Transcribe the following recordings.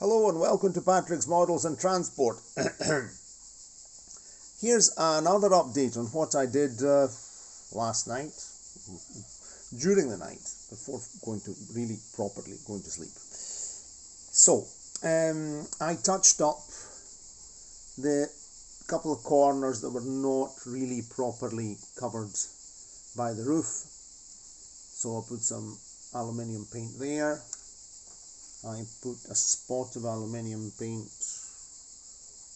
Hello and welcome to Patrick's Models and Transport. Here's another update on what I did last night, during the night, before going to really properly going to sleep. So, I touched up the couple of corners that were not really properly covered by the roof. So I put some aluminium paint there. I put a spot of aluminium paint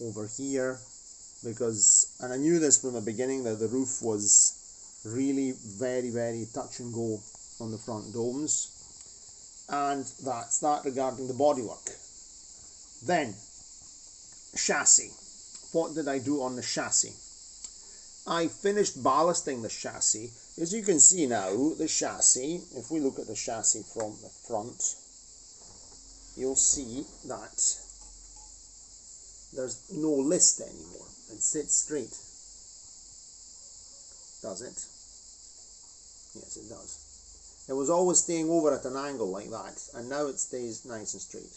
over here because, and I knew this from the beginning, that the roof was really very touch and go on the front domes. And that's that regarding the bodywork. Then, chassis. What did I do on the chassis? I finished ballasting the chassis. As you can see now, the chassis, if we look at the chassis from the front, you'll see that there's no list anymore. It sits straight. Does it? Yes, it does. It was always staying over at an angle like that, and now it stays nice and straight.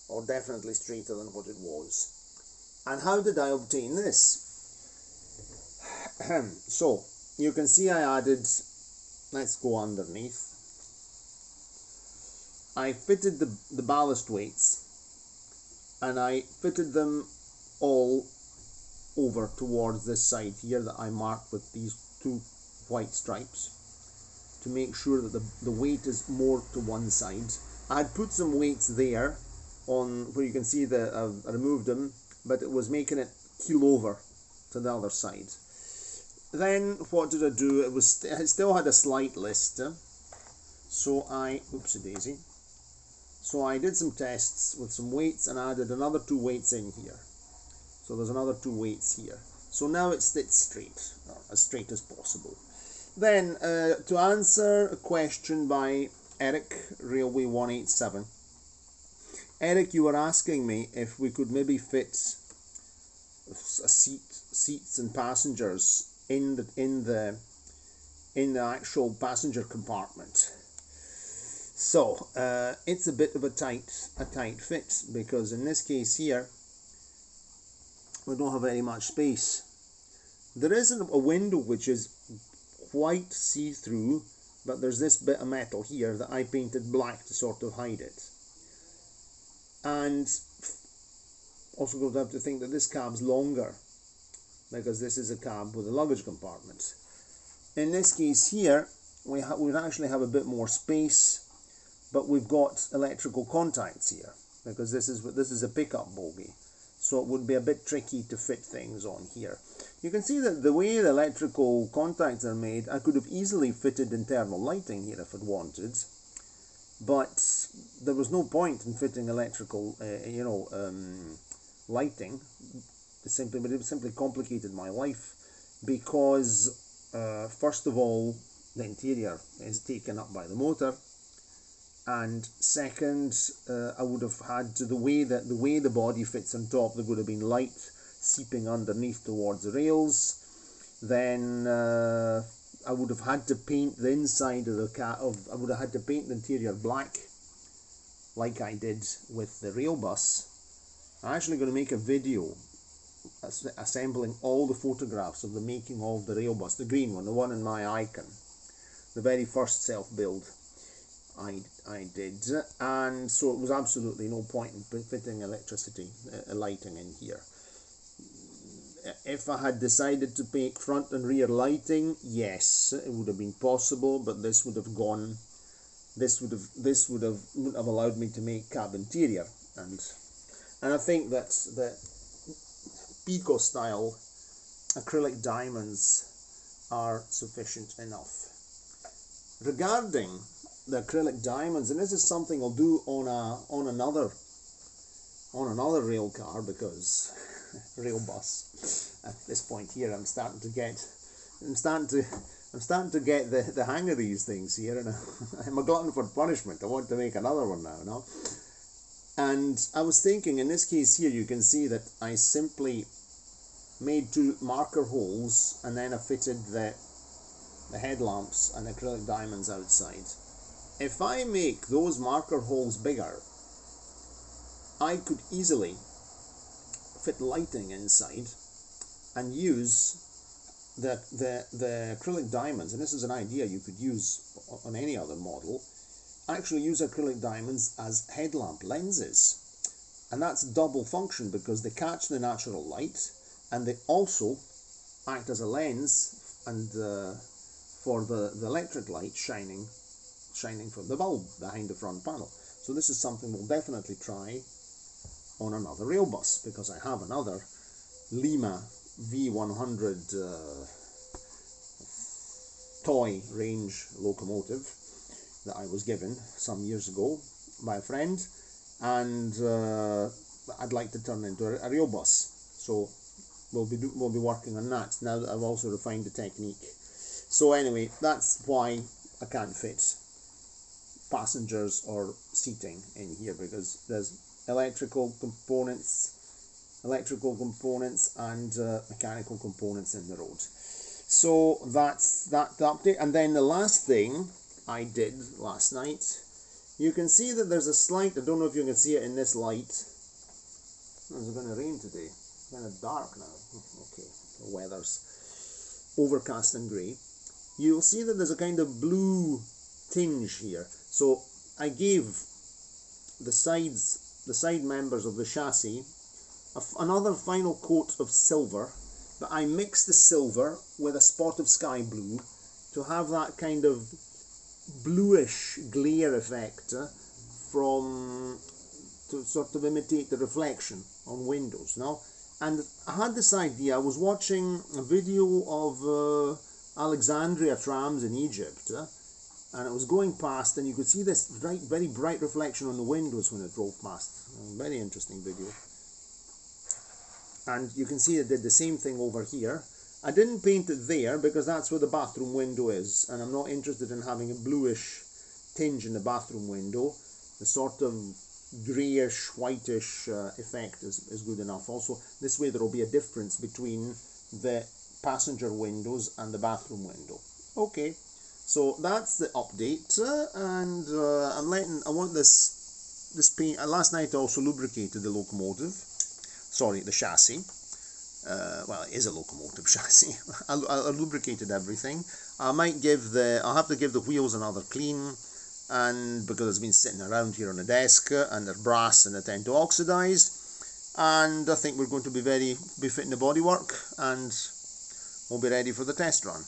Or definitely straighter than what it was. And how did I obtain this? So, you can see I added, let's go underneath. I fitted the ballast weights, and I fitted them all over towards this side here that I marked with these two white stripes to make sure that the weight is more to one side. I had put some weights there on where you can see that I removed them, but it was making it keel over to the other side. Then what did I do? It still had a slight list, so I, oopsie daisy. So I did some tests with some weights and added another two weights in here. So there's another two weights here. So now it sits straight, or as straight as possible. Then to answer a question by Eric, Railway 187. Eric, you were asking me if we could maybe fit seats and passengers in the actual passenger compartment. So it's a bit of a tight fit, because in this case here we don't have very much space. There isn't a window which is quite see-through, but there's this bit of metal here that I painted black to sort of hide it. And also going to have to think that this cab's longer, because this is a cab with a luggage compartment. In this case here we actually have a bit more space, but we've got electrical contacts here, because this is a pickup bogie, so it would be a bit tricky to fit things on here. You can see that the way the electrical contacts are made, I could have easily fitted internal lighting here if I'd wanted, but there was no point in fitting electrical, lighting. It simply complicated my life, because first of all, the interior is taken up by the motor. And second, I would have had the way the body fits on top, there would have been light seeping underneath towards the rails. Then I would have had to paint the inside of the I would have had to paint the interior black, like I did with the rail bus. I'm actually going to make a video assembling all the photographs of the making of the rail bus, the green one, the one in my icon, the very first self-build I did, and so it was absolutely no point in fitting lighting in here. If I had decided to make front and rear lighting, yes, it would have been possible, but this would have gone. This wouldn't have allowed me to make cab interior, and I think that the Pico style acrylic diamonds are sufficient enough. Regarding the acrylic diamonds, and this is something I'll do on another rail car, because rail bus. At this point here, I'm starting to get the hang of these things here, and I'm a glutton for punishment. I want to make another one now, no? And I was thinking, in this case here, you can see that I simply made two marker holes, and then I fitted the headlamps and acrylic diamonds outside. If I make those marker holes bigger, I could easily fit lighting inside and use the acrylic diamonds, and this is an idea you could use on any other model, actually use acrylic diamonds as headlamp lenses. And that's double function because they catch the natural light and they also act as a lens and for the electric light shining from the bulb behind the front panel. So this is something we'll definitely try on another rail bus, because I have another Lima V100 toy range locomotive that I was given some years ago by a friend, and I'd like to turn into a rail bus. So we'll be working on that now that I've also refined the technique. So anyway, that's why I can't fit passengers or seating in here, because there's electrical components and mechanical components in the road. So that's that update. And then the last thing I did last night, you can see that there's a slight, I don't know if you can see it in this light. It's going to rain today. It's kind of dark now. Okay, the weather's overcast and grey. You'll see that there's a kind of blue tinge here. So I gave the side members of the chassis another final coat of silver, but I mixed the silver with a spot of sky blue to have that kind of bluish glare effect to sort of imitate the reflection on windows. Now, and I had this idea. I was watching a video of Alexandria trams in Egypt, and it was going past, and you could see this very bright reflection on the windows when it drove past. Very interesting video. And you can see it did the same thing over here. I didn't paint it there because that's where the bathroom window is, and I'm not interested in having a bluish tinge in the bathroom window. The sort of greyish, whitish effect is good enough. Also, this way there will be a difference between the passenger windows and the bathroom window. Okay, so that's the update, and I want this paint. Last night I also lubricated the locomotive. Sorry, the chassis. Well, it is a locomotive chassis. I lubricated everything. I'll have to give the wheels another clean, and because it's been sitting around here on the desk, and they're brass and they tend to oxidize. And I think we're going to be fitting the bodywork, and we'll be ready for the test run.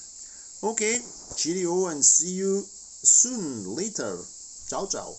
Okay, cheerio, and see you soon, later. Ciao, ciao.